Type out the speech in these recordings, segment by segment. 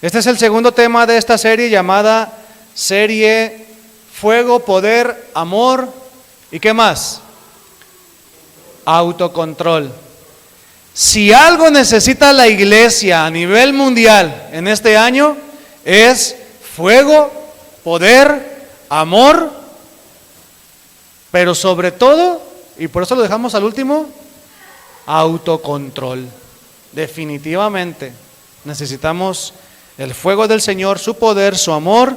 Este es el segundo tema de esta serie llamada serie Fuego, Poder, Amor y ¿qué más? Autocontrol. Si algo necesita la iglesia a nivel mundial en este año es fuego, poder, amor, pero sobre todo, y por eso lo dejamos al último, autocontrol. Definitivamente necesitamos el fuego del Señor, su poder, su amor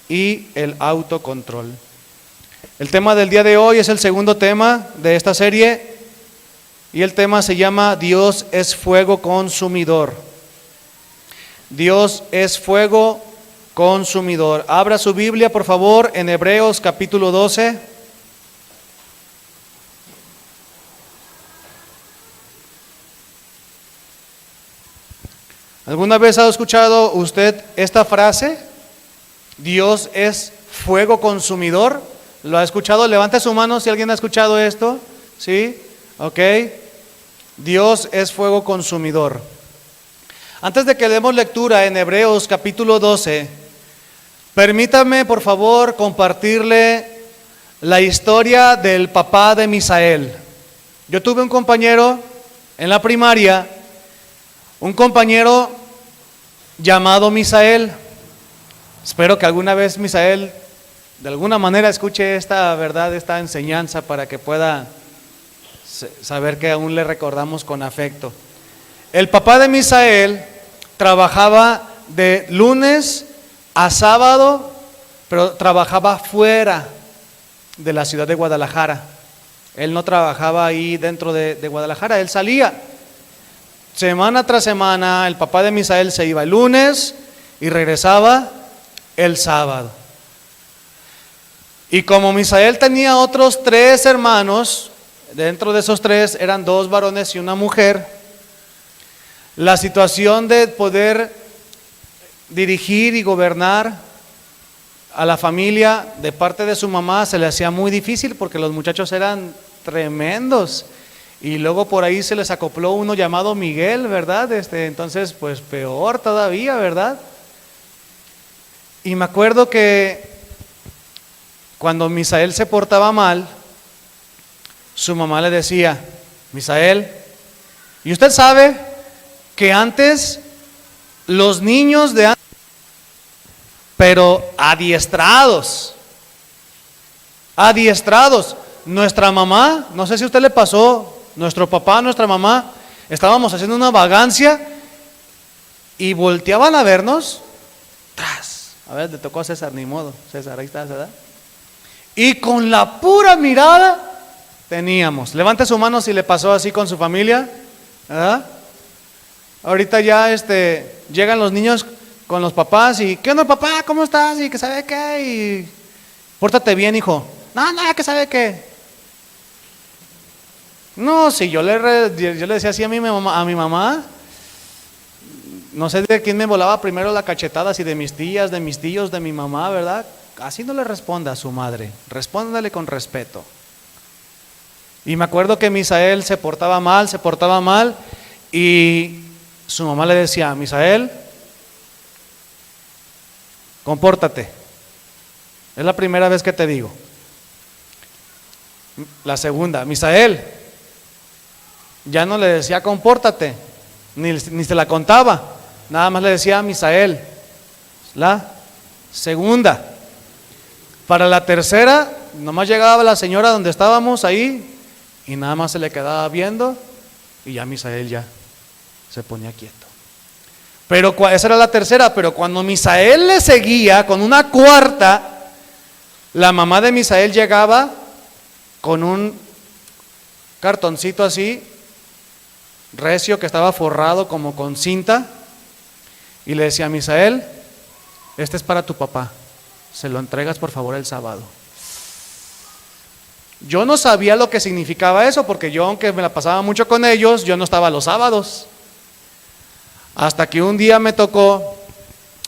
y el autocontrol. El tema del día de hoy es el segundo tema de esta serie y el tema se llama Dios es fuego consumidor. Dios es fuego consumidor. Abra su Biblia, por favor, en Hebreos capítulo 12. ¿Alguna vez ha escuchado usted esta frase? Dios es fuego consumidor. ¿Lo ha escuchado? Levante su mano si alguien ha escuchado esto. ¿Sí? Ok. Dios es fuego consumidor. Antes de que demos lectura en Hebreos capítulo 12, permítame por favor compartirle la historia del papá de Misael. Yo tuve un compañero en la primaria, un compañero llamado Misael. Espero que alguna vez Misael de alguna manera escuche esta verdad, esta enseñanza para que pueda saber que aún le recordamos con afecto. El papá de Misael trabajaba de lunes a sábado, pero trabajaba fuera de la ciudad de Guadalajara. Él no trabajaba ahí dentro de Guadalajara, él salía. Semana tras semana el papá de Misael se iba el lunes y regresaba el sábado. Y como Misael tenía otros 3 hermanos, dentro de esos 3 eran 2 varones y una mujer, la situación de poder dirigir y gobernar a la familia de parte de su mamá se le hacía muy difícil porque los muchachos eran tremendos. Y luego por ahí se les acopló uno llamado Miguel, ¿verdad? Entonces, pues peor todavía, ¿verdad? Y me acuerdo que cuando Misael se portaba mal, su mamá le decía: Misael, ¿y usted sabe que antes los niños de antes, pero adiestrados, nuestra mamá, no sé si a usted le pasó, nuestro papá, nuestra mamá, estábamos haciendo una vagancia y volteaban a vernos, tras, a ver, le tocó a César, ni modo, César, ahí está, ¿verdad? Y con la pura mirada teníamos, levante su mano si le pasó así con su familia, ¿verdad? Ahorita ya llegan los niños con los papás y ¿qué onda papá? ¿Cómo estás? Y que sabe qué, y pórtate bien hijo. No, que sabe qué. No, si yo le decía así a mi mamá, no sé de quién me volaba primero la cachetada, si de mis tías, de mis tíos, de mi mamá, ¿verdad? Así no le responda a su madre, respóndale con respeto. Y me acuerdo que Misael se portaba mal y su mamá le decía: Misael, compórtate. Es la primera vez que te digo. La segunda, Misael, ya no le decía compórtate, ni se la contaba, nada más le decía Misael. La segunda. Para la tercera, nomás llegaba la señora donde estábamos ahí y nada más se le quedaba viendo y ya Misael ya se ponía quieto. Pero esa era la tercera, pero cuando Misael le seguía con una cuarta, la mamá de Misael llegaba con un cartoncito así, recio, que estaba forrado como con cinta, y le decía: Misael, este es para tu papá, se lo entregas por favor el sábado. Yo no sabía lo que significaba eso, porque yo, aunque me la pasaba mucho con ellos, yo no estaba los sábados. Hasta que un día me tocó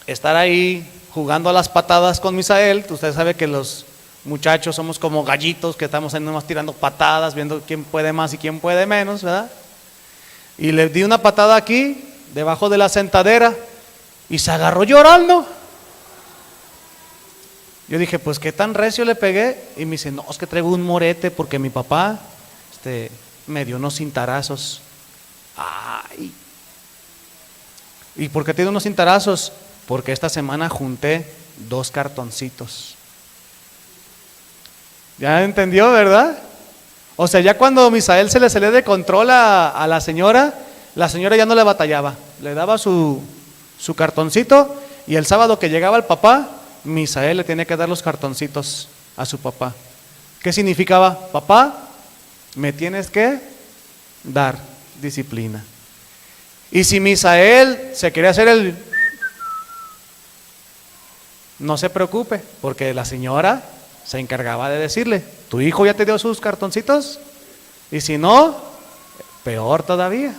estar ahí jugando a las patadas con Misael. Usted sabe que los muchachos somos como gallitos que estamos ahí nomás tirando patadas, viendo quién puede más y quién puede menos, ¿verdad? Y le di una patada aquí, debajo de la sentadera, y se agarró llorando. Yo dije, pues qué tan recio le pegué. Y me dice, no, es que traigo un morete porque mi papá me dio unos cintarazos. Ay. ¿Y por qué tiene unos cintarazos? Porque esta semana junté 2 cartoncitos. ¿Ya entendió, verdad? O sea, ya cuando Misael se le salió de control a la señora ya no le batallaba. Le daba su cartoncito y el sábado que llegaba el papá, Misael le tenía que dar los cartoncitos a su papá. ¿Qué significaba? Papá, me tienes que dar disciplina. Y si Misael se quería hacer no se preocupe, porque la señora se encargaba de decirle, ¿tu hijo ya te dio sus cartoncitos? Y si no, peor todavía.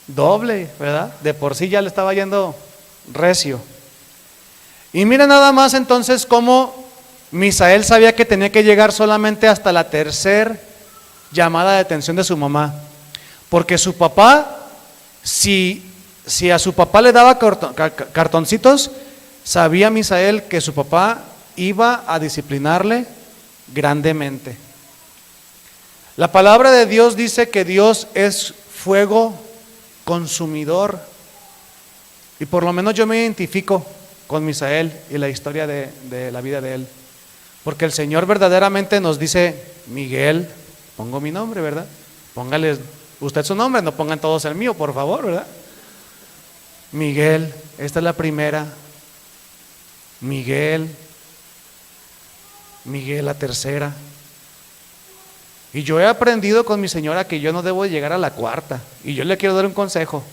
Doble, ¿verdad? De por sí ya le estaba yendo recio. Y mira nada más entonces cómo Misael sabía que tenía que llegar solamente hasta la 3ª llamada de atención de su mamá. Porque su papá, si a su papá le daba cartoncitos, sabía Misael que su papá iba a disciplinarle grandemente. La palabra de Dios dice que Dios es fuego consumidor. Y por lo menos yo me identifico con Misael y la historia de la vida de él. Porque el Señor verdaderamente nos dice, Miguel, pongo mi nombre, ¿verdad? Póngale usted su nombre, no pongan todos el mío, por favor, ¿verdad? Miguel, esta es la primera. Miguel, la 3ª. Y yo he aprendido con mi señora que yo no debo llegar a la 4ª. Y yo le quiero dar un consejo.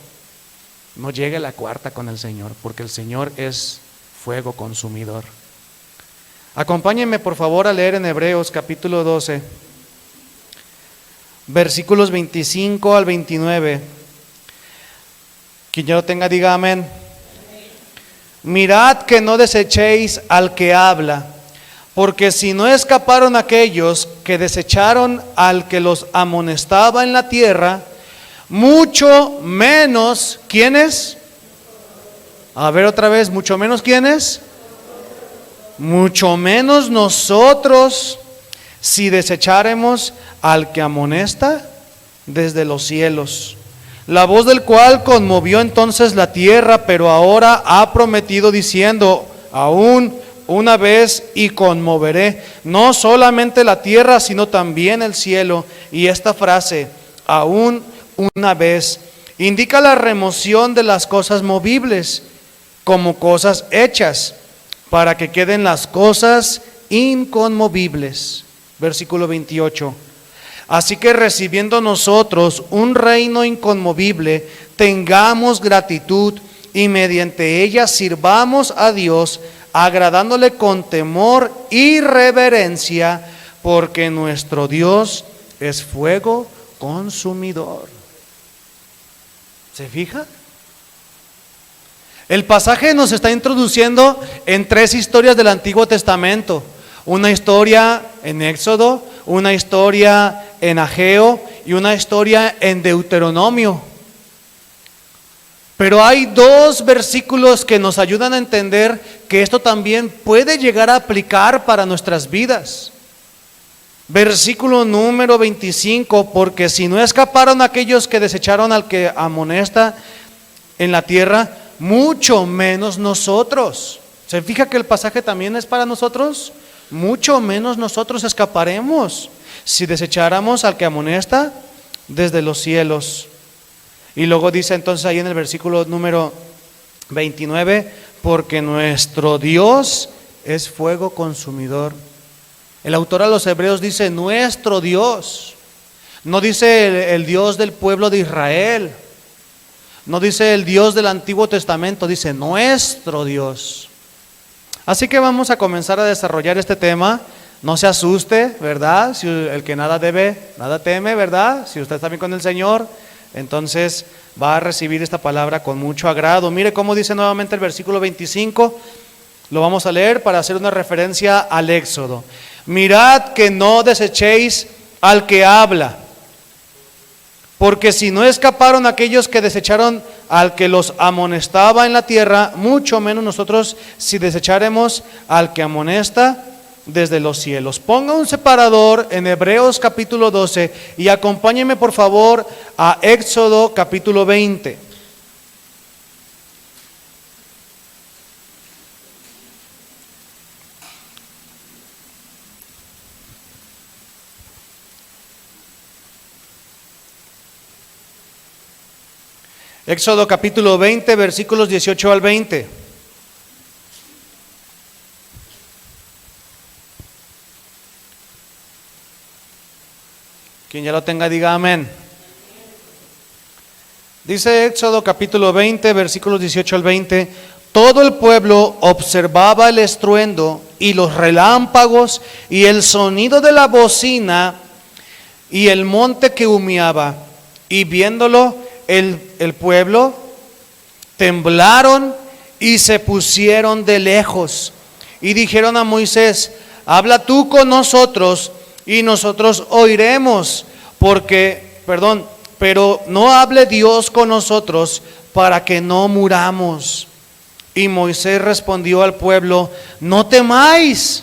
No llegue a la 4ª con el Señor, porque el Señor es fuego consumidor. Acompáñenme por favor a leer en Hebreos capítulo 12, versículos 25 al 29. Quien ya lo tenga, diga amén. Mirad que no desechéis al que habla, porque si no escaparon aquellos que desecharon al que los amonestaba en la tierra, mucho menos, ¿quiénes? A ver otra vez, mucho menos, ¿quiénes? Mucho menos nosotros, si desecharemos al que amonesta desde los cielos, la voz del cual conmovió entonces la tierra, pero ahora ha prometido diciendo, aún una vez y conmoveré no solamente la tierra, sino también el cielo. Y esta frase, aún una vez, indica la remoción de las cosas movibles como cosas hechas, para que queden las cosas inconmovibles. Versículo 28. Así que recibiendo nosotros un reino inconmovible, tengamos gratitud y mediante ella sirvamos a Dios, agradándole con temor y reverencia, porque nuestro Dios es fuego consumidor. ¿Se fija? El pasaje nos está introduciendo en 3 historias del Antiguo Testamento. Una historia en Éxodo, una historia en Ageo y una historia en Deuteronomio. Pero hay 2 versículos que nos ayudan a entender que esto también puede llegar a aplicar para nuestras vidas. Versículo número 25, porque si no escaparon aquellos que desecharon al que amonesta en la tierra, mucho menos nosotros. ¿Se fija que el pasaje también es para nosotros? Mucho menos nosotros escaparemos si desecháramos al que amonesta desde los cielos. Y luego dice entonces ahí en el versículo número 29, porque nuestro Dios es fuego consumidor. El autor a los Hebreos dice nuestro Dios, no dice el Dios del pueblo de Israel, no dice el Dios del Antiguo Testamento, dice nuestro Dios. Así que vamos a comenzar a desarrollar este tema. No se asuste, ¿verdad? Si el que nada debe, nada teme, ¿verdad? Si usted está bien con el Señor, entonces va a recibir esta palabra con mucho agrado. Mire cómo dice nuevamente el versículo 25. Lo vamos a leer para hacer una referencia al Éxodo. Mirad que no desechéis al que habla, porque si no escaparon aquellos que desecharon al que los amonestaba en la tierra, mucho menos nosotros si desecharemos al que amonesta desde los cielos. Ponga un separador en Hebreos capítulo 12 y acompáñeme por favor a Éxodo capítulo 20. Éxodo capítulo 20, versículos 18 al 20. Quien ya lo tenga, diga amén. Dice Éxodo capítulo 20, versículos 18 al 20. Todo el pueblo observaba el estruendo y los relámpagos y el sonido de la bocina y el monte que humeaba. Y viéndolo, el pueblo temblaron y se pusieron de lejos. Y dijeron a Moisés: habla tú con nosotros y nosotros oiremos, pero no hable Dios con nosotros para que no muramos. Y Moisés respondió al pueblo: no temáis,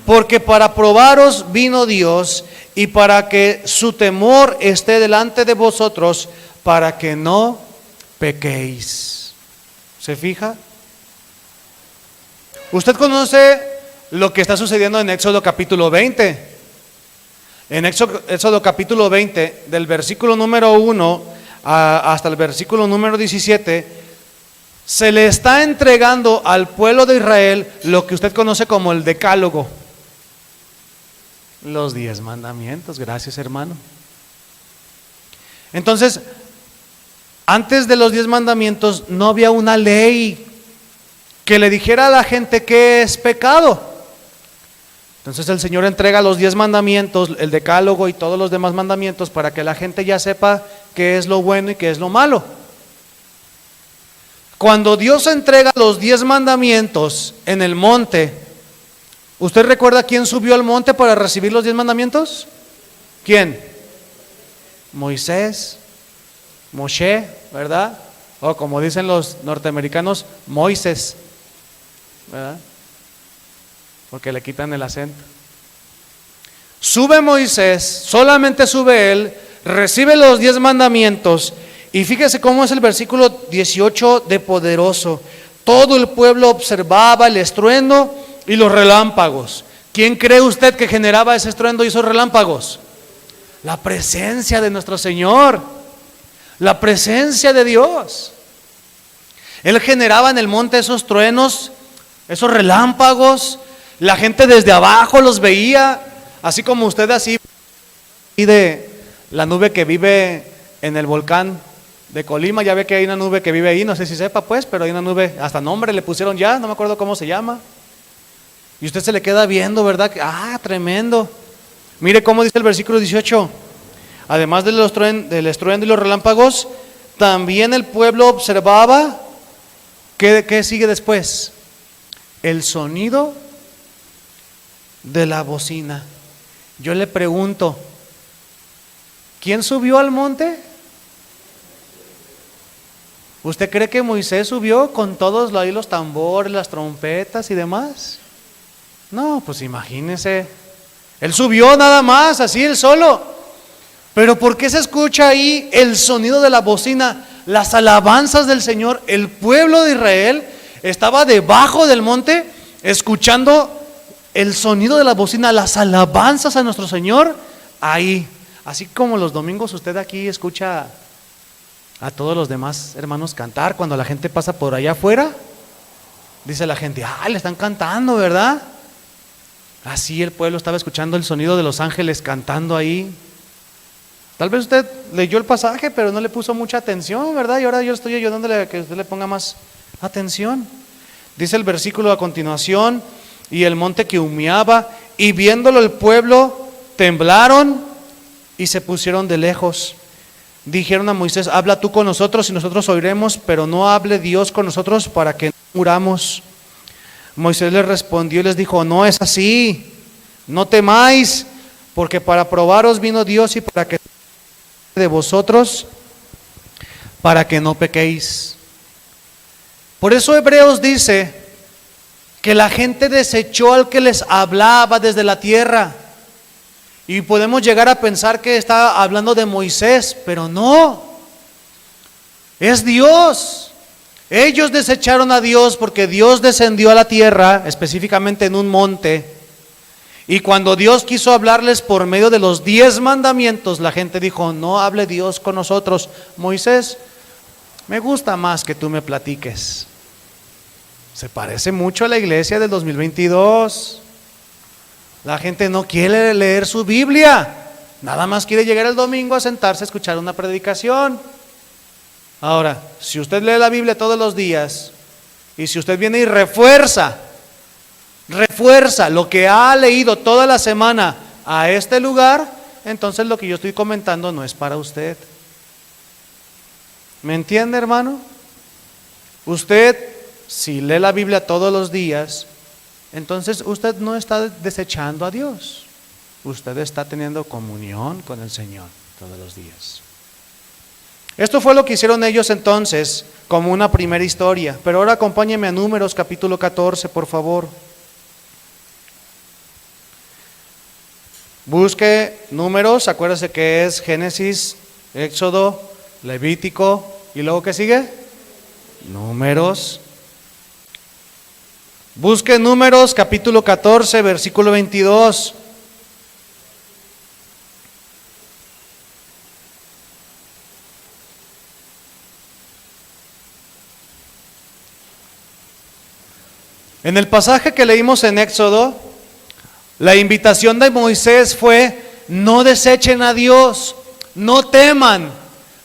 porque para probaros vino Dios, y para que su temor esté delante de vosotros, para que no pequéis. ¿Se fija? Usted conoce lo que está sucediendo en Éxodo capítulo 20. En Éxodo capítulo 20, del versículo número 1 hasta el versículo número 17, se le está entregando al pueblo de Israel lo que usted conoce como el Decálogo. Los 10 mandamientos, gracias hermano. Entonces, antes de los 10 mandamientos no había una ley que le dijera a la gente qué es pecado. Entonces el Señor entrega los 10 mandamientos, el Decálogo y todos los demás mandamientos para que la gente ya sepa qué es lo bueno y qué es lo malo. Cuando Dios entrega los 10 mandamientos en el monte, ¿usted recuerda quién subió al monte para recibir los 10 mandamientos? ¿Quién? Moisés, Moshe, ¿verdad? O como dicen los norteamericanos, Moisés, ¿verdad? Porque le quitan el acento. Sube Moisés, solamente sube él, recibe los 10 mandamientos. Y fíjese cómo es el versículo 18 de poderoso. Todo el pueblo observaba el estruendo y los relámpagos. ¿Quién cree usted que generaba ese estruendo y esos relámpagos? La presencia de nuestro Señor, la presencia de Dios. Él generaba en el monte esos truenos, esos relámpagos. La gente desde abajo los veía, así como usted así de la nube que vive en el volcán de Colima. Ya ve que hay una nube que vive ahí, no sé si sepa pues, pero hay una nube, hasta nombre le pusieron ya, no me acuerdo cómo se llama. Y usted se le queda viendo, ¿verdad? Tremendo. Mire cómo dice el versículo 18. Además del estruendo y los relámpagos, también el pueblo observaba. ¿Qué sigue después? El sonido de la bocina. Yo le pregunto, ¿quién subió al monte? ¿Usted cree que Moisés subió con todos ahí los tambores, las trompetas y demás? No, pues imagínese. Él subió nada más, así él solo. Pero ¿por qué se escucha ahí el sonido de la bocina? Las alabanzas del Señor. El pueblo de Israel estaba debajo del monte escuchando el sonido de la bocina, las alabanzas a nuestro Señor ahí. Así como los domingos usted aquí escucha a todos los demás hermanos cantar cuando la gente pasa por allá afuera. Dice la gente, le están cantando, ¿verdad? Así el pueblo estaba escuchando el sonido de los ángeles cantando ahí. Tal vez usted leyó el pasaje, pero no le puso mucha atención, ¿verdad? Y ahora yo estoy ayudándole a que usted le ponga más atención. Dice el versículo a continuación: y el monte que humeaba, y viéndolo el pueblo, temblaron y se pusieron de lejos. Dijeron a Moisés: habla tú con nosotros y nosotros oiremos, pero no hable Dios con nosotros para que no muramos. Moisés les respondió y les dijo: no es así, no temáis, porque para probaros vino Dios y para que de vosotros, para que no pequéis. Por eso Hebreos dice que la gente desechó al que les hablaba desde la tierra. Y podemos llegar a pensar que está hablando de Moisés, pero no, es Dios. Ellos desecharon a Dios porque Dios descendió a la tierra, específicamente en un monte. Y cuando Dios quiso hablarles por medio de los 10 mandamientos, la gente dijo: no hable Dios con nosotros. Moisés, me gusta más que tú me platiques. Se parece mucho a la iglesia del 2022. La gente no quiere leer su Biblia, nada más quiere llegar el domingo a sentarse a escuchar una predicación. Ahora, si usted lee la Biblia todos los días, y si usted viene y refuerza lo que ha leído toda la semana a este lugar, entonces lo que yo estoy comentando no es para usted. ¿Me entiende, hermano? Usted, si lee la Biblia todos los días, entonces usted no está desechando a Dios. Usted está teniendo comunión con el Señor todos los días. Esto fue lo que hicieron ellos entonces, como una primera historia. Pero ahora acompáñeme a Números capítulo 14, por favor. Busque Números, acuérdese que es Génesis, Éxodo, Levítico, y luego ¿qué sigue? Números. Busque Números capítulo 14, versículo 22. En el pasaje que leímos en Éxodo, la invitación de Moisés fue: no desechen a Dios, no teman.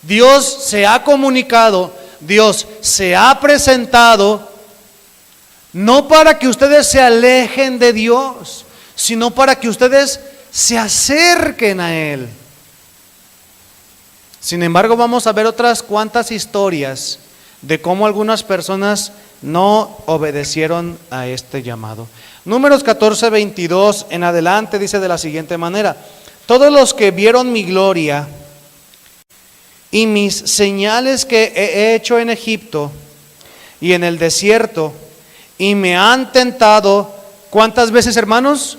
Dios se ha comunicado, Dios se ha presentado, no para que ustedes se alejen de Dios, sino para que ustedes se acerquen a Él. Sin embargo, vamos a ver otras cuantas historias de cómo algunas personas no obedecieron a este llamado. Números 14, 22 en adelante dice de la siguiente manera: todos los que vieron mi gloria y mis señales que he hecho en Egipto y en el desierto, y me han tentado, ¿cuántas veces, hermanos?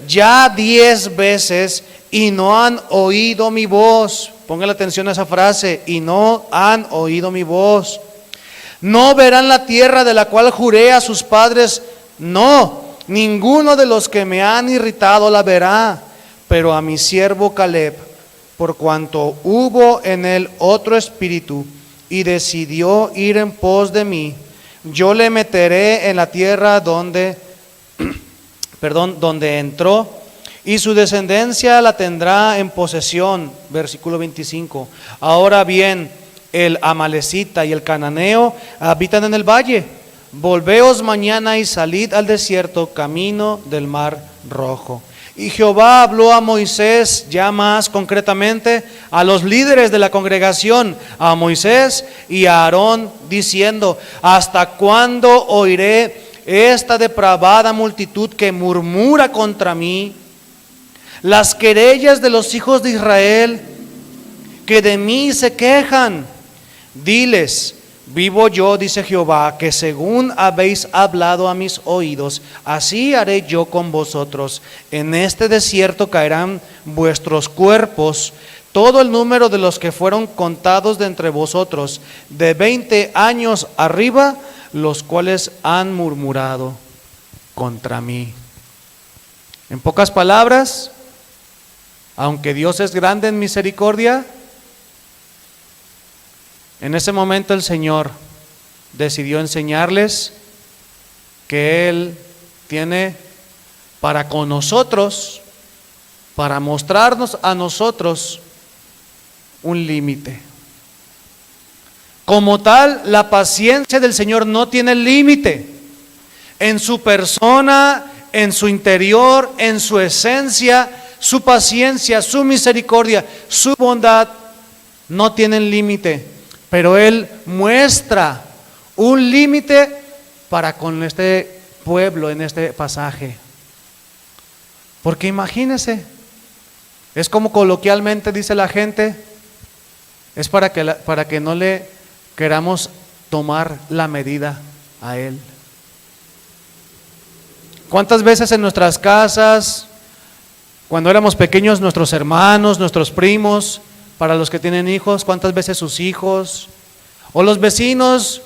Ya 10 veces, y no han oído mi voz. Pongan atención a esa frase: y no han oído mi voz. No verán la tierra de la cual juré a sus padres, no, ninguno de los que me han irritado la verá. Pero a mi siervo Caleb, por cuanto hubo en él otro espíritu y decidió ir en pos de mí, yo le meteré en la tierra donde entró, y su descendencia la tendrá en posesión. Versículo 25. Ahora bien, el amalecita y el cananeo habitan en el valle. Volveos mañana y salid al desierto, camino del mar Rojo. Y Jehová habló a Moisés, ya más concretamente a los líderes de la congregación, a Moisés y a Aarón, diciendo: ¿hasta cuándo oiré esta depravada multitud que murmura contra mí? Las querellas de los hijos de Israel que de mí se quejan. Diles: vivo yo, dice Jehová, que según habéis hablado a mis oídos, así haré yo con vosotros. En este desierto caerán vuestros cuerpos, todo el número de los que fueron contados de entre vosotros, de 20 años arriba, los cuales han murmurado contra mí. En pocas palabras, aunque Dios es grande en misericordia, en ese momento el Señor decidió enseñarles que Él tiene para con nosotros, para mostrarnos a nosotros un límite. Como tal, la paciencia del Señor no tiene límite. En su persona, en su interior, en su esencia, su paciencia, su misericordia, su bondad no tienen límite. Pero Él muestra un límite para con este pueblo en este pasaje. Porque imagínense, es como coloquialmente dice la gente: Es para que no le queramos tomar la medida a Él. ¿Cuántas veces en nuestras casas, cuando éramos pequeños, nuestros hermanos, nuestros primos, para los que tienen hijos, cuántas veces sus hijos, o los vecinos,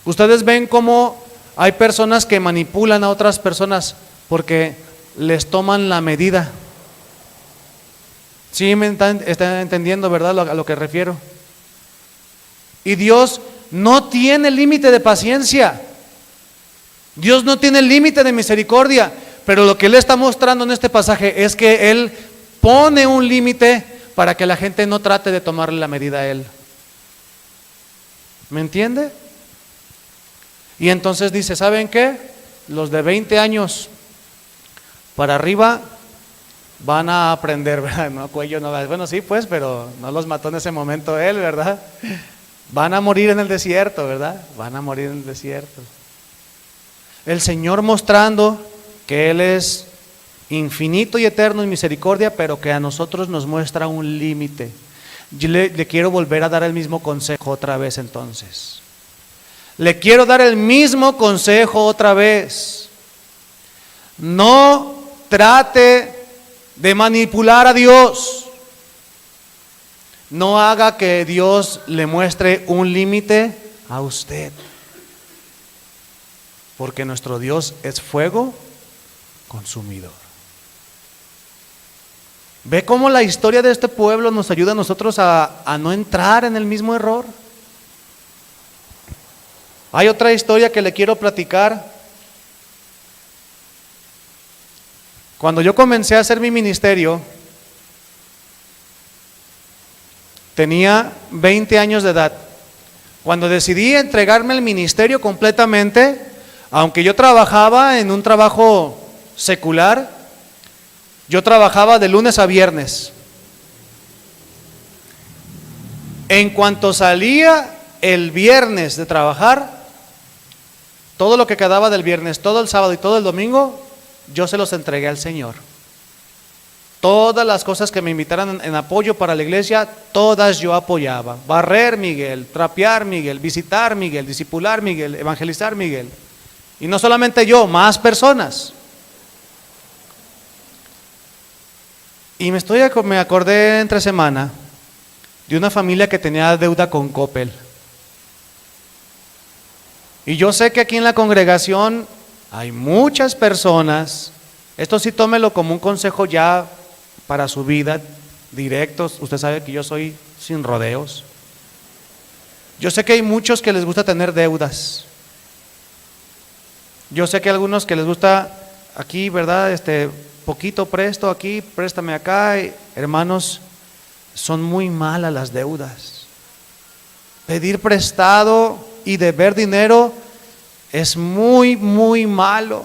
ustedes ven cómo hay personas que manipulan a otras personas porque les toman la medida? ¿Sí me están entendiendo, verdad, a lo que refiero? Y Dios no tiene límite de paciencia. Dios no tiene límite de misericordia. Pero lo que Él está mostrando en este pasaje es que Él pone un límite para que la gente no trate de tomarle la medida a Él. ¿Me entiende? Y entonces dice, ¿saben qué? Los de 20 años para arriba van a aprender, ¿verdad? No, Cuello no va. Bueno, sí, pues, pero no los mató en ese momento Él, ¿verdad? Van a morir en el desierto, ¿verdad? Van a morir en el desierto. El Señor mostrando que Él es infinito y eterno en misericordia, pero que a nosotros nos muestra un límite. Yo le quiero volver a dar el mismo consejo otra vez entonces. Le quiero dar el mismo consejo otra vez. No trate de manipular a Dios. No haga que Dios le muestre un límite a usted. Porque nuestro Dios es fuego consumidor. ¿Ve cómo la historia de este pueblo nos ayuda a nosotros a no entrar en el mismo error? Hay otra historia que le quiero platicar. Cuando yo comencé a hacer mi ministerio, tenía 20 años de edad. Cuando decidí entregarme al ministerio completamente, aunque yo trabajaba en un trabajo secular, yo trabajaba de lunes a viernes. En cuanto salía el viernes de trabajar, todo lo que quedaba del viernes, todo el sábado y todo el domingo, yo se los entregué al Señor. Todas las cosas que me invitaran en apoyo para la iglesia, todas yo apoyaba. Barrer, Miguel; trapear, Miguel; visitar, Miguel; discipular, Miguel; evangelizar, Miguel. Y no solamente yo, más personas. Y me acordé entre semana de una familia que tenía deuda con Coppel. Y yo sé que aquí en la congregación hay muchas personas, esto sí tómelo como un consejo ya para su vida, directos. Usted sabe que yo soy sin rodeos. Yo sé que hay muchos que les gusta tener deudas. Yo sé que hay algunos que les gusta aquí, ¿verdad? Poquito presto aquí, préstame acá. Hermanos, son muy malas las deudas. Pedir prestado y deber dinero es muy, muy malo.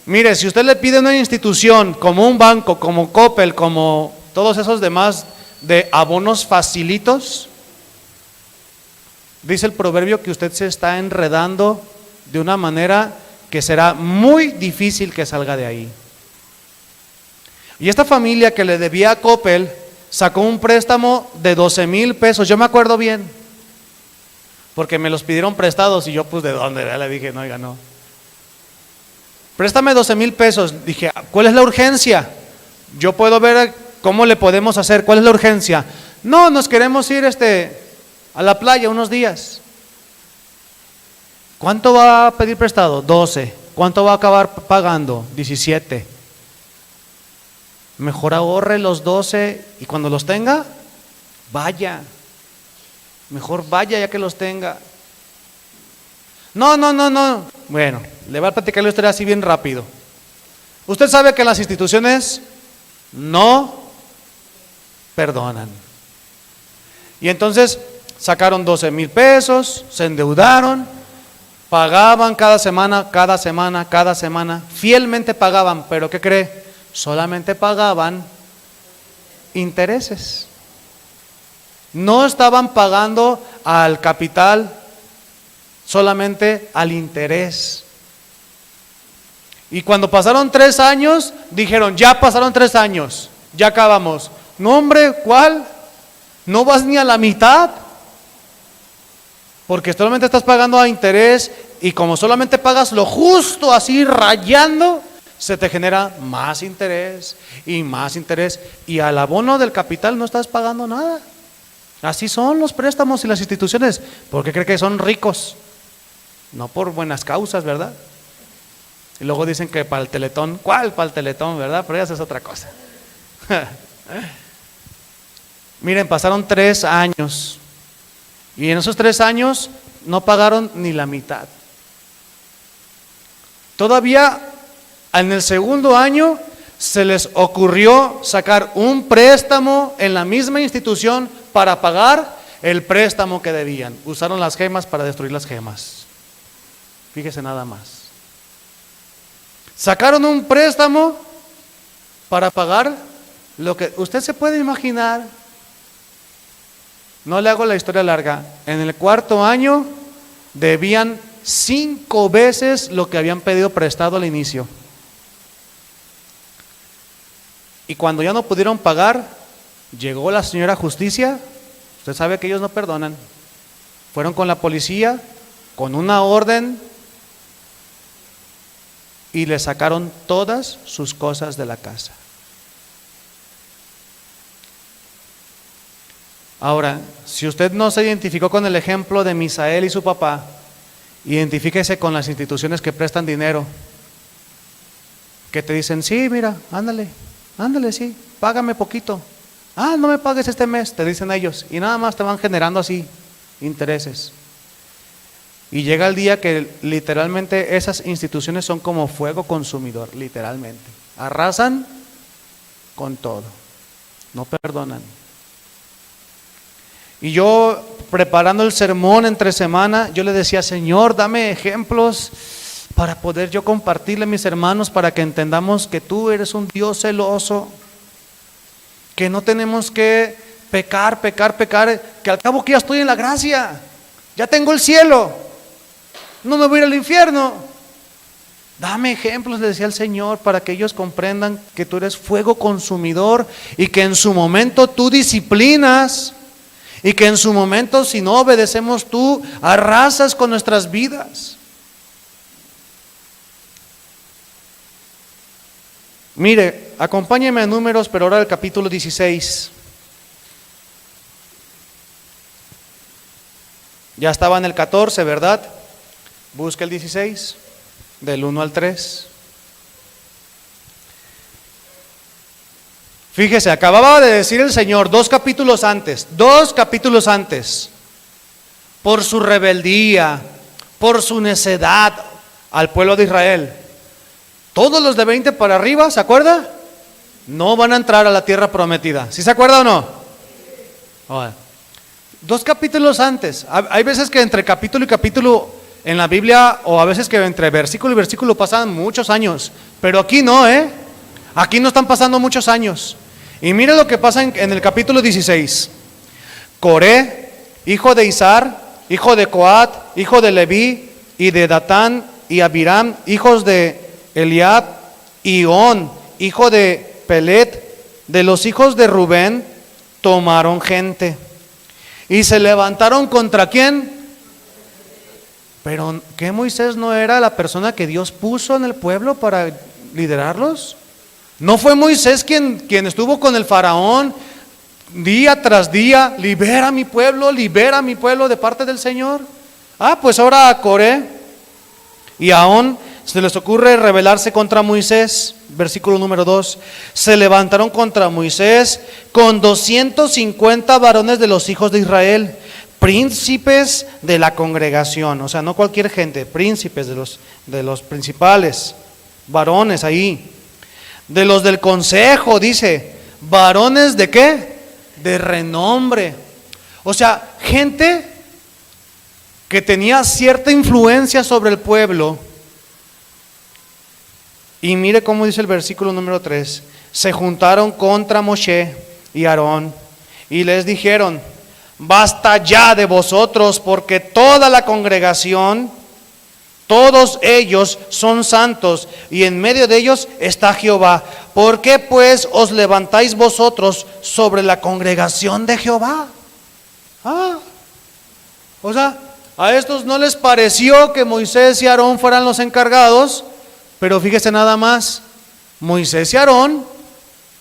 Mire, si usted le pide a una institución como un banco, como Coppel, como todos esos demás de abonos facilitos, dice el proverbio que usted se está enredando de una manera que será muy difícil que salga de ahí. Y esta familia que le debía a Coppel sacó un préstamo de 12,000 pesos, yo me acuerdo bien, porque me los pidieron prestados y yo pues ¿de dónde? Le dije, no, oiga, no. Préstame 12,000 pesos. Dije, ¿cuál es la urgencia? Yo puedo ver cómo le podemos hacer. ¿Cuál es la urgencia? No, nos queremos ir a la playa unos días. ¿Cuánto va a pedir prestado? 12. ¿Cuánto va a acabar pagando? 17. Mejor ahorre los 12 y cuando los tenga, vaya. Mejor vaya ya que los tenga. No. Bueno, le voy a platicar la historia así bien rápido. Usted sabe que las instituciones no perdonan. Y entonces sacaron 12,000 pesos, se endeudaron, pagaban cada semana, fielmente pagaban, pero ¿qué cree? Solamente pagaban intereses. No estaban pagando al capital, solamente al interés. Y cuando pasaron 3 años, dijeron, ya pasaron 3 años, ya acabamos. No, hombre, ¿cuál? No vas ni a la mitad, porque solamente estás pagando a interés, y como solamente pagas lo justo, así rayando, se te genera más interés, y al abono del capital no estás pagando nada. Así son los préstamos y las instituciones. ¿Por qué cree que son ricos? No por buenas causas, ¿verdad? Y luego dicen que para el Teletón. ¿Cuál para el Teletón, verdad? Pero ya es otra cosa. Miren, pasaron 3 años, y en esos 3 años no pagaron ni la mitad. Todavía en el segundo año se les ocurrió sacar un préstamo en la misma institución para pagar el préstamo que debían. Usaron las gemas para destruir las gemas. Fíjese nada más. Sacaron un préstamo para pagar lo que usted se puede imaginar. No le hago la historia larga. En el 4.º año debían 5 veces lo que habían pedido prestado al inicio. Y cuando ya no pudieron pagar, llegó la señora Justicia. Usted sabe que ellos no perdonan. Fueron con la policía, con una orden, y le sacaron todas sus cosas de la casa. Ahora, si usted no se identificó con el ejemplo de Misael y su papá, identifíquese con las instituciones que prestan dinero, que te dicen, sí, mira, ándale, sí, págame poquito. Ah, no me pagues este mes, te dicen ellos, y nada más te van generando así intereses. Y llega el día que literalmente esas instituciones son como fuego consumidor, literalmente. Arrasan con todo, no perdonan. Y yo, preparando el sermón entre semana, yo le decía, Señor, dame ejemplos para poder yo compartirle a mis hermanos, para que entendamos que tú eres un Dios celoso, que no tenemos que pecar, que al cabo que ya estoy en la gracia, ya tengo el cielo, no me voy a ir al infierno. Dame ejemplos, le decía el Señor, para que ellos comprendan que tú eres fuego consumidor, y que en su momento tú disciplinas, y que en su momento, si no obedecemos, tú arrasas con nuestras vidas. Mire, acompáñeme a Números, pero ahora al capítulo 16. Ya estaba en el 14, ¿verdad? Busca el 16, del 1 al 3. Fíjese, acababa de decir el Señor 2 capítulos antes, por su rebeldía, por su necedad al pueblo de Israel. Todos los de 20 para arriba, ¿se acuerda? No van a entrar a la tierra prometida. ¿Sí se acuerda o no? Ahora, 2 capítulos antes. Hay veces que entre capítulo y capítulo en la Biblia, o a veces que entre versículo y versículo pasan muchos años, pero aquí no, aquí no están pasando muchos años. Y mire lo que pasa en el capítulo 16. Coré, hijo de Izar, hijo de Coat, hijo de Leví, y de Datán y Abiram, hijos de Eliab, y On, hijo de Pelet, de los hijos de Rubén, tomaron gente y se levantaron contra ¿quién? Pero ¿qué Moisés no era la persona que Dios puso en el pueblo para liderarlos? ¿No fue Moisés quien estuvo con el faraón día tras día? Libera a mi pueblo de parte del Señor. Pues ahora a Coré y a On se les ocurre rebelarse contra Moisés. Versículo número 2. Se levantaron contra Moisés con 250 varones de los hijos de Israel, príncipes de la congregación. O sea, no cualquier gente, príncipes de los principales, varones ahí. De los del consejo, dice, varones de ¿qué? De renombre. O sea, gente que tenía cierta influencia sobre el pueblo. Y mire cómo dice el versículo número 3. Se juntaron contra Moshe y Aarón y les dijeron: basta ya de vosotros, porque toda la congregación, todos ellos son santos, y en medio de ellos está Jehová. ¿Por qué pues os levantáis vosotros sobre la congregación de Jehová? Ah, o sea, a estos no les pareció que Moisés y Aarón fueran los encargados, pero fíjese nada más, Moisés y Aarón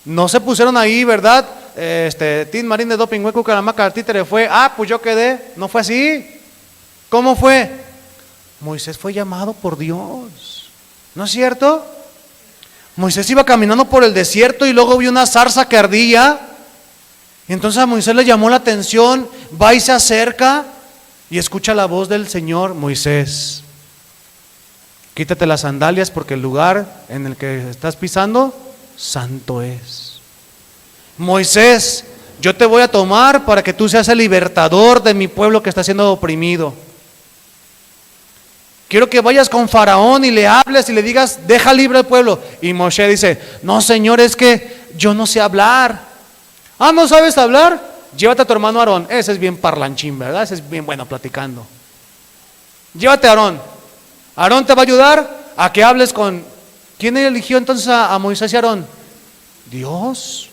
no se pusieron ahí, ¿verdad? Tin Marín de Doping, Hueco, Caramaca, títere fue, pues yo quedé. No fue así. ¿Cómo fue? Moisés fue llamado por Dios, ¿no es cierto? Moisés iba caminando por el desierto y luego vio una zarza que ardía. Y entonces a Moisés le llamó la atención, va y se acerca y escucha la voz del Señor: Moisés, quítate las sandalias porque el lugar en el que estás pisando, santo es. Moisés, yo te voy a tomar para que tú seas el libertador de mi pueblo que está siendo oprimido. Quiero que vayas con Faraón y le hables y le digas, deja libre al pueblo. Y Moshe dice, no, Señor, es que yo no sé hablar. ¿No sabes hablar? Llévate a tu hermano Aarón. Ese es bien parlanchín, ¿verdad? Ese es bien bueno platicando. Llévate a Aarón. Aarón te va a ayudar a que hables con... ¿Quién eligió entonces a Moisés y Aarón? Dios.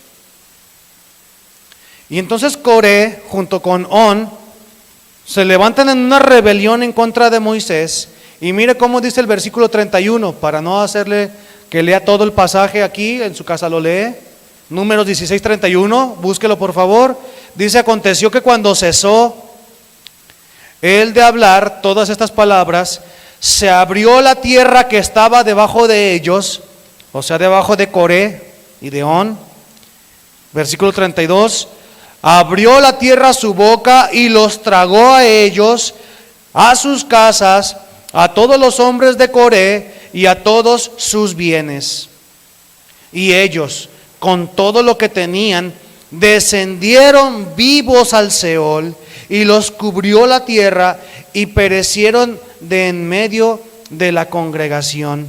Y entonces Coré junto con On se levantan en una rebelión en contra de Moisés. Y mire cómo dice el versículo 31, para no hacerle que lea todo el pasaje aquí, en su casa lo lee. Números 16:31, búsquelo por favor. Dice, aconteció que cuando cesó él de hablar todas estas palabras, se abrió la tierra que estaba debajo de ellos, o sea, debajo de Coré y de On. Versículo 32, abrió la tierra su boca y los tragó a ellos, a sus casas, a todos los hombres de Coré y a todos sus bienes. Y ellos, con todo lo que tenían, descendieron vivos al Seol, y los cubrió la tierra, y perecieron de en medio de la congregación.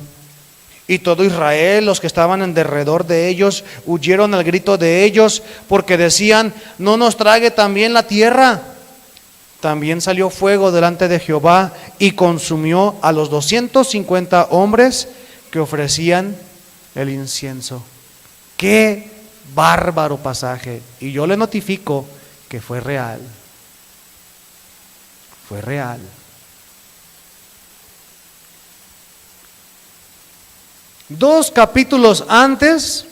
Y todo Israel, los que estaban en derredor de ellos, huyeron al grito de ellos, porque decían, no nos trague también la tierra. También salió fuego delante de Jehová y consumió a los 250 hombres que ofrecían el incienso. ¡Qué bárbaro pasaje! Y yo le notifico que fue real. Fue real. Dos capítulos antes,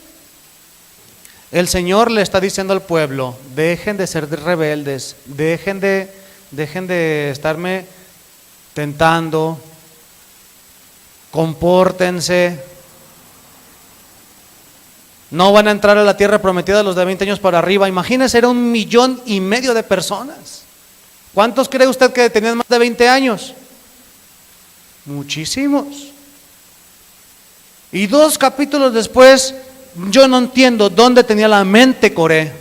el Señor le está diciendo al pueblo, dejen de ser rebeldes, dejen de estarme tentando, compórtense. No van a entrar a la tierra prometida los de 20 años para arriba. Imagínense, era 1,5 millones de personas. ¿Cuántos cree usted que tenían más de 20 años? Muchísimos. Y 2 capítulos después, yo no entiendo dónde tenía la mente Coré.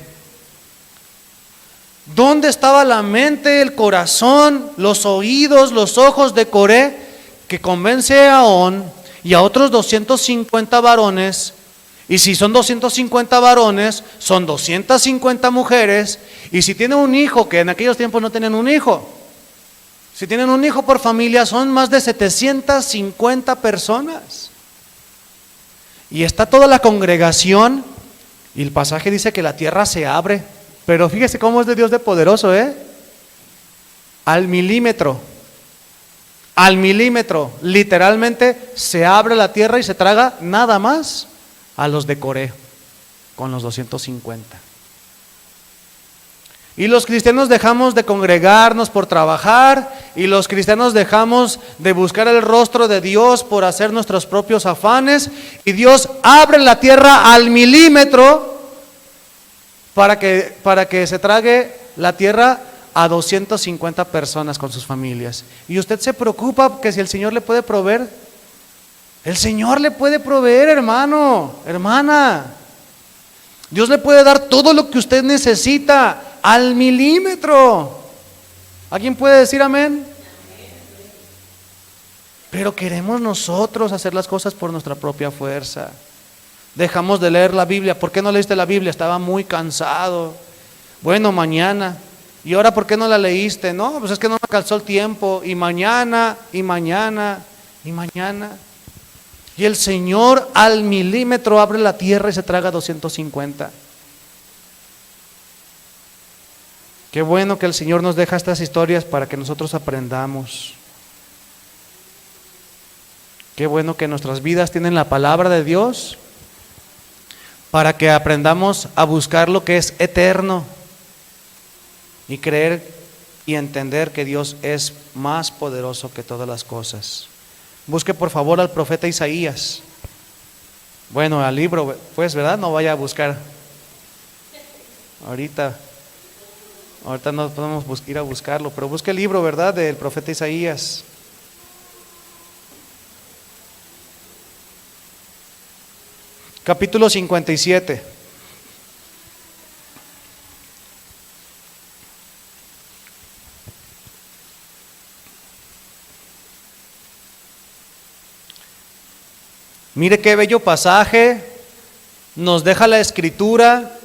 ¿Dónde estaba la mente, el corazón, los oídos, los ojos de Coré, que convence a On y a otros 250 varones? Y si son 250 varones, son 250 mujeres. Y si tienen un hijo, que en aquellos tiempos no tenían un hijo, si tienen un hijo por familia, son más de 750 personas. Y está toda la congregación, y el pasaje dice que la tierra se abre. Pero fíjese cómo es de Dios de poderoso, al milímetro, literalmente se abre la tierra y se traga nada más a los de Coré, con los 250. Y los cristianos dejamos de congregarnos por trabajar, y los cristianos dejamos de buscar el rostro de Dios por hacer nuestros propios afanes, y Dios abre la tierra al milímetro para que se trague la tierra a 250 personas con sus familias. Y usted se preocupa que si el Señor le puede proveer. El Señor le puede proveer, hermano, hermana. Dios le puede dar todo lo que usted necesita al milímetro. ¿Alguien puede decir amén? Pero queremos nosotros hacer las cosas por nuestra propia fuerza. Dejamos de leer la Biblia. ¿Por qué no leíste la Biblia? Estaba muy cansado. Bueno, mañana. ¿Y ahora por qué no la leíste? No, pues es que no me alcanzó el tiempo. Y mañana, y mañana, y mañana. Y el Señor al milímetro abre la tierra y se traga 250. Qué bueno que el Señor nos deja estas historias para que nosotros aprendamos. Qué bueno que nuestras vidas tienen la palabra de Dios para que aprendamos a buscar lo que es eterno y creer y entender que Dios es más poderoso que todas las cosas. Busque por favor al profeta Isaías. Bueno, al libro, pues, ¿verdad? No vaya a buscar. Ahorita no podemos ir a buscarlo, pero busque el libro, ¿verdad? Del profeta Isaías. Capítulo 57. Mire qué bello pasaje nos deja la Escritura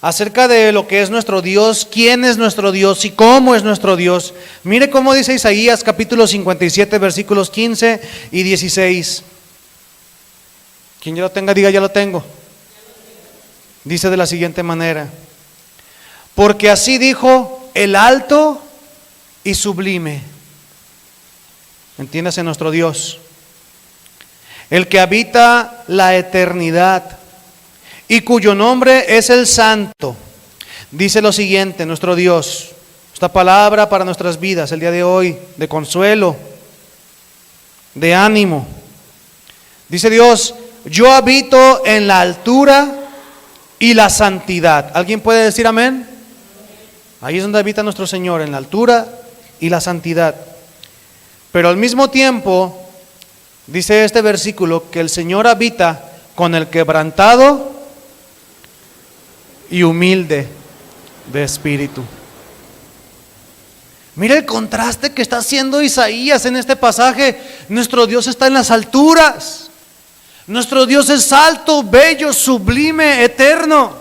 acerca de lo que es nuestro Dios, quién es nuestro Dios y cómo es nuestro Dios. Mire cómo dice Isaías capítulo 57 versículos 15 y 16. Quien ya lo tenga, diga: ya lo tengo. Dice de la siguiente manera: porque así dijo el alto y sublime, entiéndase, nuestro Dios, el que habita la eternidad y cuyo nombre es el Santo. Dice lo siguiente, nuestro Dios, esta palabra para nuestras vidas el día de hoy, de consuelo, de ánimo. Dice Dios: yo habito en la altura y la santidad. ¿Alguien puede decir amén? Ahí es donde habita nuestro Señor, en la altura y la santidad. Pero al mismo tiempo, dice este versículo, que el Señor habita con el quebrantado y humilde de espíritu. Mira el contraste que está haciendo Isaías en este pasaje. Nuestro Dios está en las alturas. Nuestro Dios es alto, bello, sublime, eterno.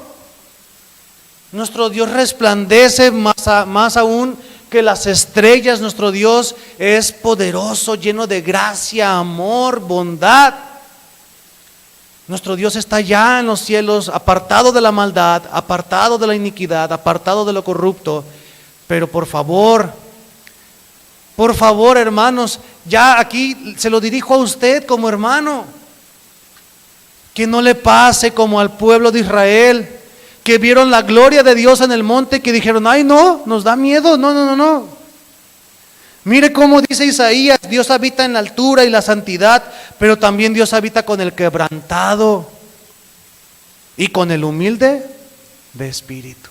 Nuestro Dios resplandece más aún que las estrellas. Nuestro Dios es poderoso, lleno de gracia, amor, bondad. Nuestro Dios está allá en los cielos, apartado de la maldad, apartado de la iniquidad, apartado de lo corrupto. Pero por favor, hermanos, ya aquí se lo dirijo a usted como hermano, que no le pase como al pueblo de Israel, que vieron la gloria de Dios en el monte, que dijeron: ay no, nos da miedo. No. Mire cómo dice Isaías: Dios habita en la altura y la santidad, pero también Dios habita con el quebrantado y con el humilde de espíritu.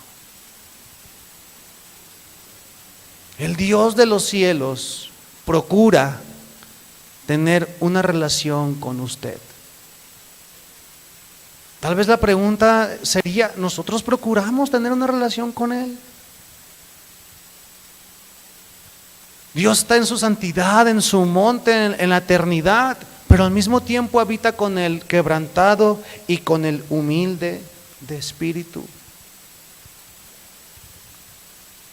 El Dios de los cielos procura tener una relación con usted. Tal vez la pregunta sería: ¿nosotros procuramos tener una relación con Él? Dios está en su santidad, en su monte, en la eternidad, pero al mismo tiempo habita con el quebrantado y con el humilde de espíritu.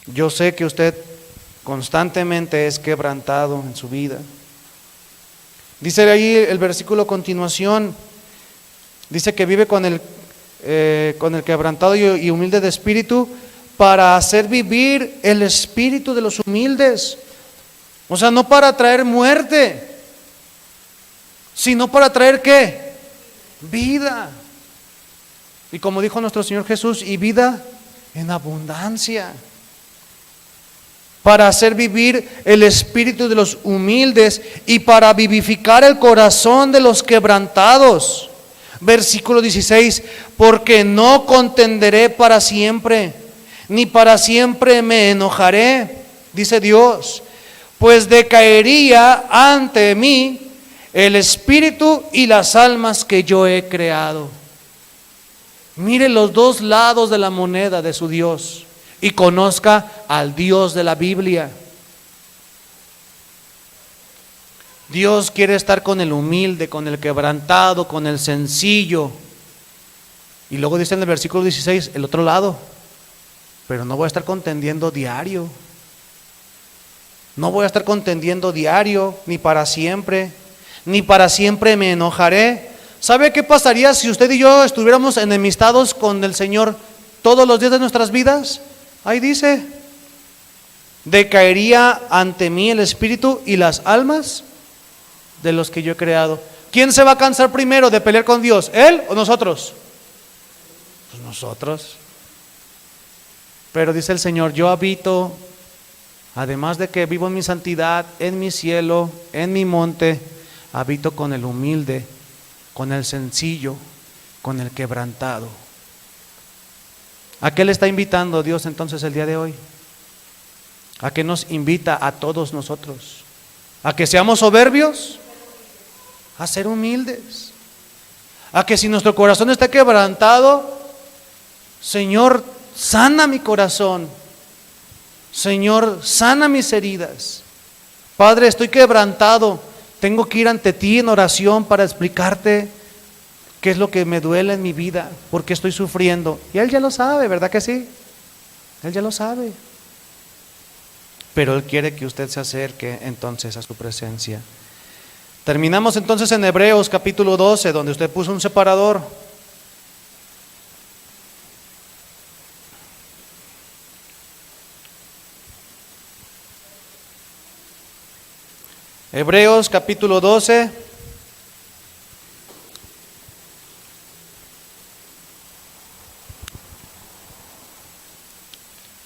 Yo sé que usted constantemente es quebrantado en su vida. Dice ahí el versículo a continuación, dice que vive con el quebrantado y humilde de espíritu, para hacer vivir el espíritu de los humildes. O sea, no para traer muerte, sino para traer ¿qué? Vida. Y como dijo nuestro Señor Jesús, y vida en abundancia. Para hacer vivir el espíritu de los humildes y para vivificar el corazón de los quebrantados. Versículo 16: porque no contenderé para siempre, ni para siempre me enojaré, dice Dios, pues decaería ante mí el espíritu y las almas que yo he creado. Mire los dos lados de la moneda de su Dios y conozca al Dios de la Biblia. Dios quiere estar con el humilde, con el quebrantado, con el sencillo. Y luego dice en el versículo 16, el otro lado: pero no voy a estar contendiendo diario. No voy a estar contendiendo diario, ni para siempre me enojaré. ¿Sabe qué pasaría si usted y yo estuviéramos enemistados con el Señor todos los días de nuestras vidas? Ahí dice, decaería ante mí el espíritu y las almas de los que yo he creado. ¿Quién se va a cansar primero de pelear con Dios? ¿Él o nosotros? Pues nosotros. Pero dice el Señor, yo habito, además de que vivo en mi santidad, en mi cielo, en mi monte, habito con el humilde, con el sencillo, con el quebrantado. ¿A qué le está invitando Dios entonces el día de hoy? ¿A qué nos invita a todos nosotros? ¿A que seamos soberbios? A ser humildes. A que si nuestro corazón está quebrantado, Señor, sana mi corazón. Señor, sana mis heridas. Padre, estoy quebrantado. Tengo que ir ante ti en oración para explicarte qué es lo que me duele en mi vida, por qué estoy sufriendo. Y Él ya lo sabe, ¿verdad que sí? Él ya lo sabe. Pero Él quiere que usted se acerque entonces a su presencia. Terminamos entonces en Hebreos capítulo 12, donde usted puso un separador. Hebreos capítulo 12.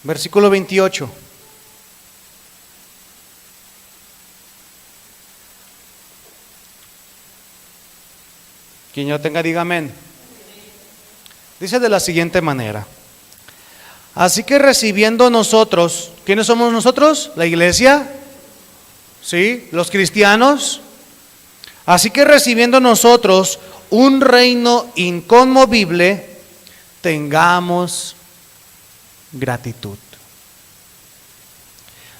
Versículo 28. Quien yo tenga, diga amén. Dice de la siguiente manera: así que recibiendo nosotros, ¿quiénes somos nosotros? La iglesia, ¿sí? Los cristianos. Así que recibiendo nosotros un reino inconmovible, tengamos gratitud.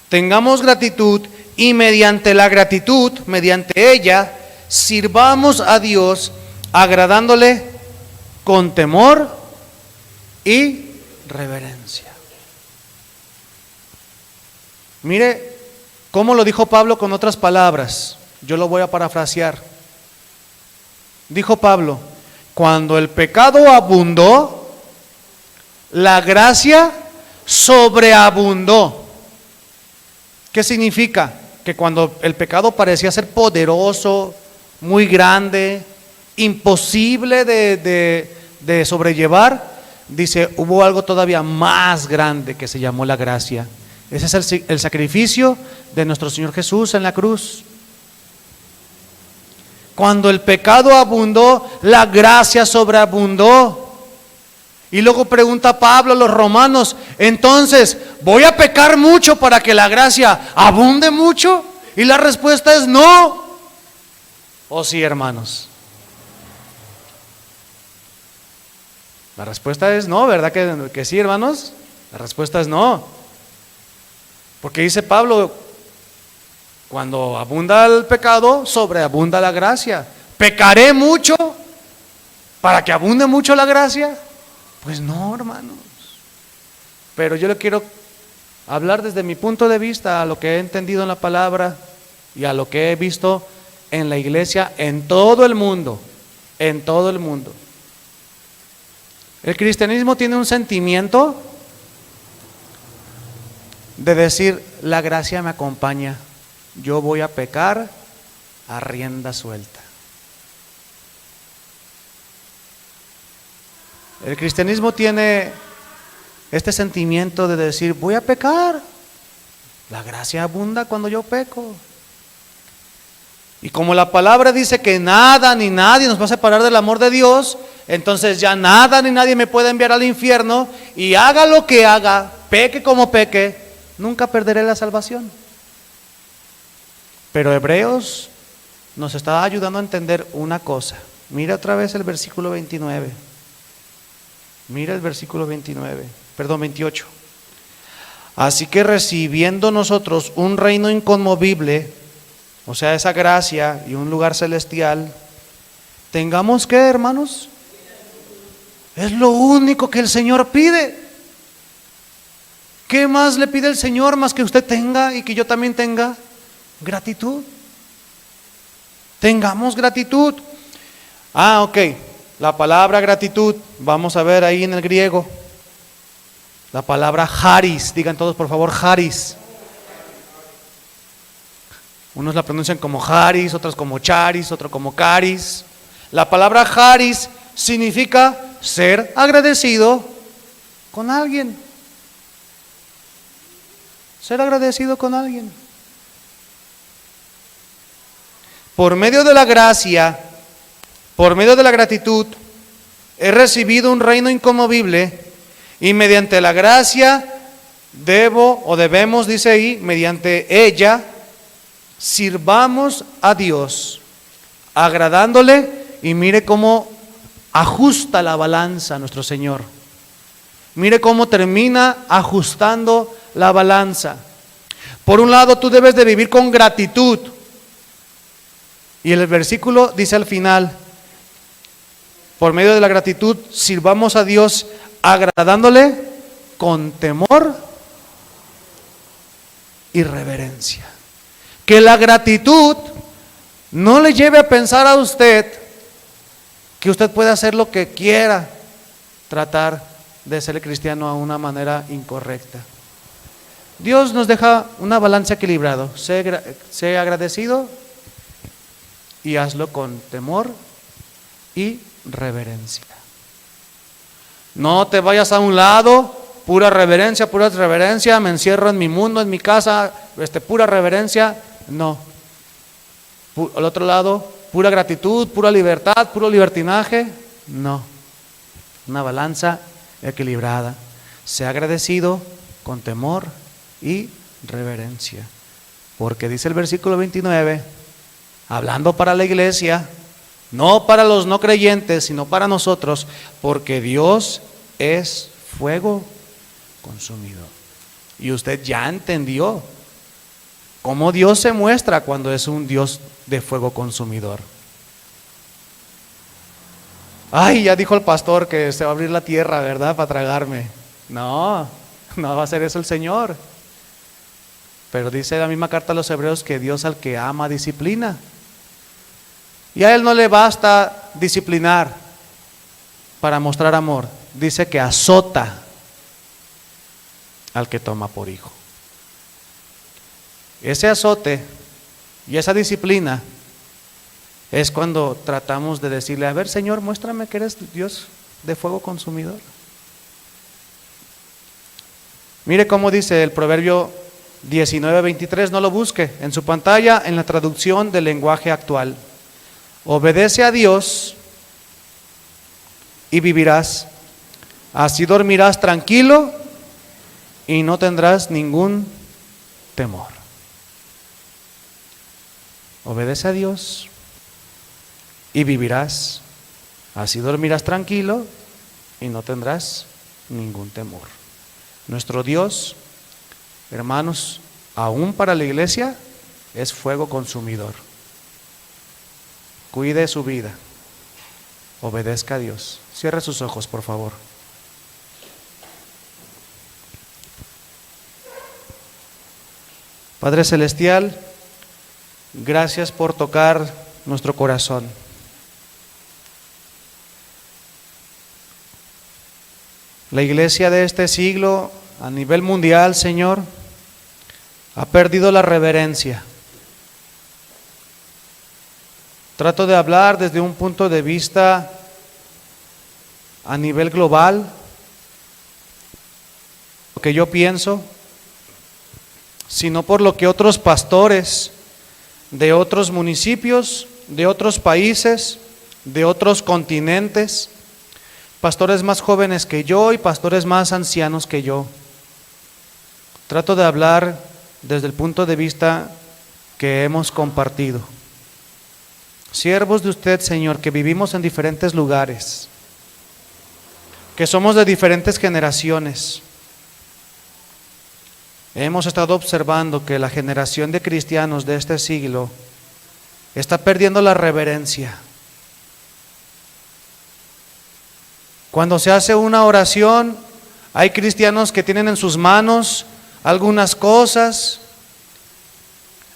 Tengamos gratitud y mediante la gratitud, mediante ella, sirvamos a Dios agradándole con temor y reverencia. Mire cómo lo dijo Pablo con otras palabras. Yo lo voy a parafrasear. Dijo Pablo: cuando el pecado abundó, la gracia sobreabundó. ¿Qué significa? Que cuando el pecado parecía ser poderoso, muy grande, imposible de sobrellevar, dice, hubo algo todavía más grande que se llamó la gracia. Ese es el sacrificio de nuestro Señor Jesús en la cruz. Cuando el pecado abundó, la gracia sobreabundó. Y luego pregunta Pablo a los romanos: entonces, ¿voy a pecar mucho para que la gracia abunde mucho? Y la respuesta es no. ¿O sí, hermanos? La respuesta es no, ¿verdad que sí, hermanos? La respuesta es no. Porque dice Pablo, cuando abunda el pecado, sobreabunda la gracia. ¿Pecaré mucho para que abunde mucho la gracia? Pues no, hermanos. Pero yo le quiero hablar desde mi punto de vista, a lo que he entendido en la palabra y a lo que he visto en la iglesia en todo el mundo. En todo el mundo. El cristianismo tiene un sentimiento de decir: la gracia me acompaña, yo voy a pecar a rienda suelta. El cristianismo tiene este sentimiento de decir: voy a pecar, la gracia abunda cuando yo peco. Y como la palabra dice que nada ni nadie nos va a separar del amor de Dios, entonces ya nada ni nadie me puede enviar al infierno, y haga lo que haga, peque como peque, nunca perderé la salvación. Pero Hebreos nos está ayudando a entender una cosa. Mira otra vez el versículo 29. Mira el versículo 28. Así que recibiendo nosotros un reino inconmovible, o sea, esa gracia y un lugar celestial, tengamos que, hermanos, es lo único que el Señor pide. ¿Qué más le pide el Señor más que usted tenga y que yo también tenga? Gratitud. Tengamos gratitud. Ok, la palabra gratitud, vamos a ver ahí en el griego. La palabra charis, digan todos por favor charis. Unos la pronuncian como Haris, otros como Charis, otro como Caris. La palabra Haris significa ser agradecido con alguien. Ser agradecido con alguien. Por medio de la gracia, por medio de la gratitud, he recibido un reino inconmovible y mediante la gracia debo o debemos, dice ahí, mediante ella, sirvamos a Dios, agradándole, y mire cómo ajusta la balanza nuestro Señor. Mire cómo termina ajustando la balanza. Por un lado, tú debes de vivir con gratitud. Y el versículo dice al final, por medio de la gratitud, sirvamos a Dios agradándole con temor y reverencia. Que la gratitud no le lleve a pensar a usted que usted puede hacer lo que quiera, tratar de ser cristiano a una manera incorrecta. Dios nos deja una balanza equilibrada. Sé agradecido y hazlo con temor y reverencia. No te vayas a un lado, pura reverencia, me encierro en mi mundo, en mi casa, pura reverencia. No. Al otro lado, pura gratitud, pura libertad, puro libertinaje. No. Una balanza equilibrada. Sea agradecido con temor y reverencia. Porque dice el versículo 29, hablando para la iglesia, no para los no creyentes, sino para nosotros, porque Dios es fuego consumidor. Y usted ya entendió cómo Dios se muestra cuando es un Dios de fuego consumidor. Ay, ya dijo el pastor que se va a abrir la tierra, ¿verdad? Para tragarme. No, no va a ser eso el Señor. Pero dice la misma carta a los hebreos que Dios al que ama disciplina. Y a Él no le basta disciplinar para mostrar amor. Dice que azota al que toma por hijo. Ese azote y esa disciplina es cuando tratamos de decirle, a ver, Señor, muéstrame que eres Dios de fuego consumidor. Mire cómo dice el Proverbio 19:23, no lo busque, en su pantalla, en la traducción del lenguaje actual. Obedece a Dios y vivirás, así dormirás tranquilo y no tendrás ningún temor. Obedece a Dios y vivirás, así dormirás tranquilo y no tendrás ningún temor. Nuestro Dios, hermanos, aún para la iglesia, es fuego consumidor. Cuide su vida, obedezca a Dios. Cierre sus ojos, por favor. Padre Celestial, gracias por tocar nuestro corazón. La iglesia de este siglo, a nivel mundial, Señor, ha perdido la reverencia. Trato de hablar desde un punto de vista a nivel global, lo que yo pienso, sino por lo que otros pastores de otros municipios, de otros países, de otros continentes, pastores más jóvenes que yo y pastores más ancianos que yo. Trato de hablar desde el punto de vista que hemos compartido. Siervos de usted, Señor, que vivimos en diferentes lugares, que somos de diferentes generaciones. Hemos estado observando que la generación de cristianos de este siglo está perdiendo la reverencia. Cuando se hace una oración, hay cristianos que tienen en sus manos algunas cosas.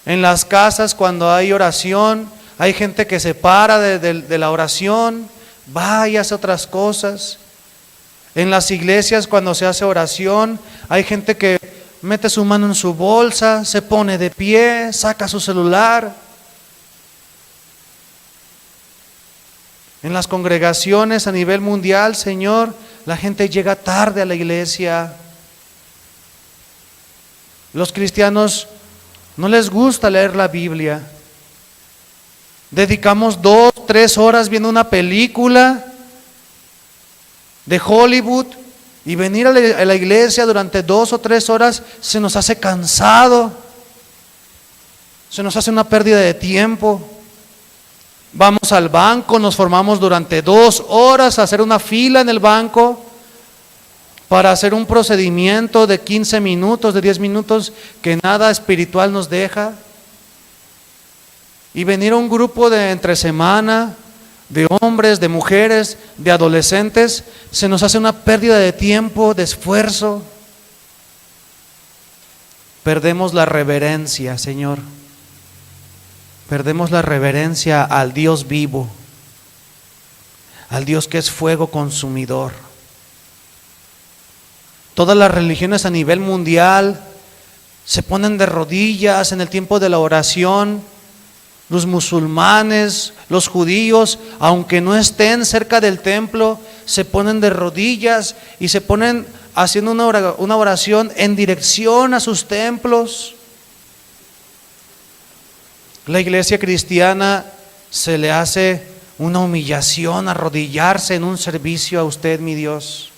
En las casas, cuando hay oración, hay gente que se para de la oración, va y hace otras cosas. En las iglesias, cuando se hace oración, hay gente que mete su mano en su bolsa, se pone de pie, saca su celular. En las congregaciones a nivel mundial, Señor, la gente llega tarde a la iglesia. Los cristianos no les gusta leer la Biblia. Dedicamos 2, 3 horas viendo una película de Hollywood y venir a la iglesia durante 2 o 3 horas se nos hace cansado, se nos hace una pérdida de tiempo. Vamos al banco, nos formamos durante 2 horas a hacer una fila en el banco para hacer un procedimiento de 15 minutos, de 10 minutos que nada espiritual nos deja. Y venir a un grupo de entre semana, de hombres, de mujeres, de adolescentes, se nos hace una pérdida de tiempo, de esfuerzo. Perdemos la reverencia, Señor. Perdemos la reverencia al Dios vivo, al Dios que es fuego consumidor. Todas las religiones a nivel mundial se ponen de rodillas en el tiempo de la oración. Los musulmanes, los judíos, aunque no estén cerca del templo, se ponen de rodillas y se ponen haciendo una oración en dirección a sus templos. La iglesia cristiana se le hace una humillación arrodillarse en un servicio a usted, mi Dios.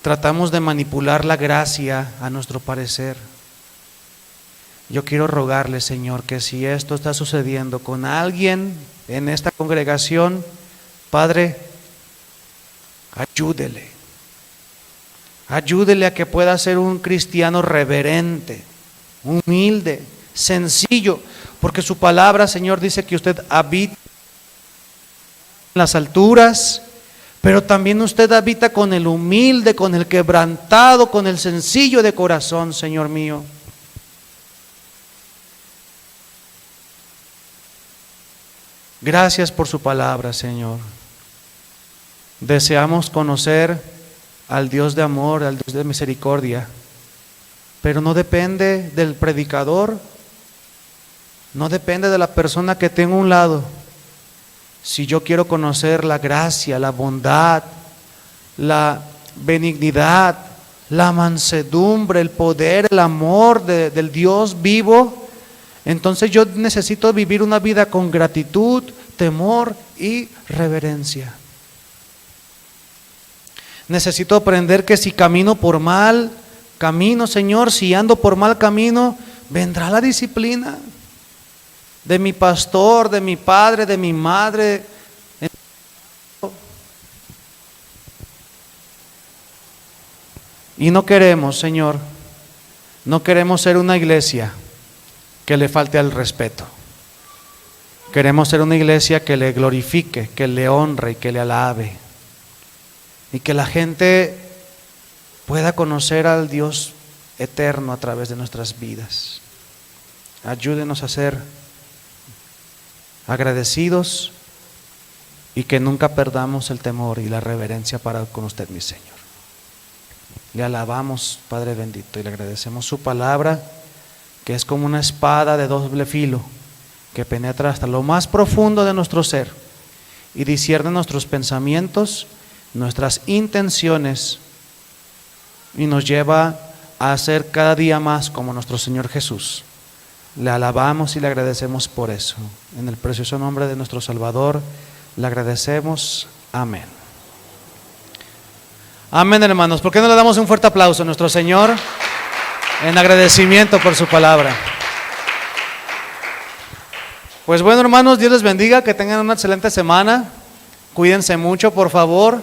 Tratamos de manipular la gracia a nuestro parecer. Yo quiero rogarle, Señor, que si esto está sucediendo con alguien en esta congregación, Padre, ayúdele. Ayúdele a que pueda ser un cristiano reverente, humilde, sencillo, porque su palabra, Señor, dice que usted habita en las alturas, pero también usted habita con el humilde, con el quebrantado, con el sencillo de corazón, Señor mío. Gracias por su palabra, Señor. Deseamos conocer al Dios de amor, al Dios de misericordia, pero no depende del predicador, no depende de la persona que tengo a un lado. Si yo quiero conocer la gracia, la bondad, la benignidad, la mansedumbre, el poder, el amor del Dios vivo, entonces yo necesito vivir una vida con gratitud, temor y reverencia. Necesito aprender que si camino por mal camino, Señor, si ando por mal camino, vendrá la disciplina de mi pastor, de mi padre, de mi madre. Y no queremos, Señor, no queremos ser una iglesia que le falte al respeto. Queremos ser una iglesia que le glorifique, que le honre y que le alabe. Y que la gente pueda conocer al Dios eterno a través de nuestras vidas. Ayúdenos a ser agradecidos y que nunca perdamos el temor y la reverencia para con usted, mi Señor. Le alabamos, Padre bendito, y le agradecemos su palabra, que es como una espada de doble filo, que penetra hasta lo más profundo de nuestro ser y discierne nuestros pensamientos, nuestras intenciones, y nos lleva a ser cada día más como nuestro Señor Jesús. Le alabamos y le agradecemos por eso. En el precioso nombre de nuestro Salvador, le agradecemos. Amén. Amén, hermanos. ¿Por qué no le damos un fuerte aplauso a nuestro Señor en agradecimiento por su palabra? Pues bueno, hermanos, Dios les bendiga, que tengan una excelente semana. Cuídense mucho, por favor.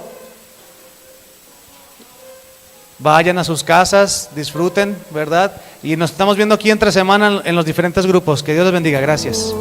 Vayan a sus casas, disfruten, ¿verdad? Y nos estamos viendo aquí entre semana en los diferentes grupos. Que Dios les bendiga. Gracias.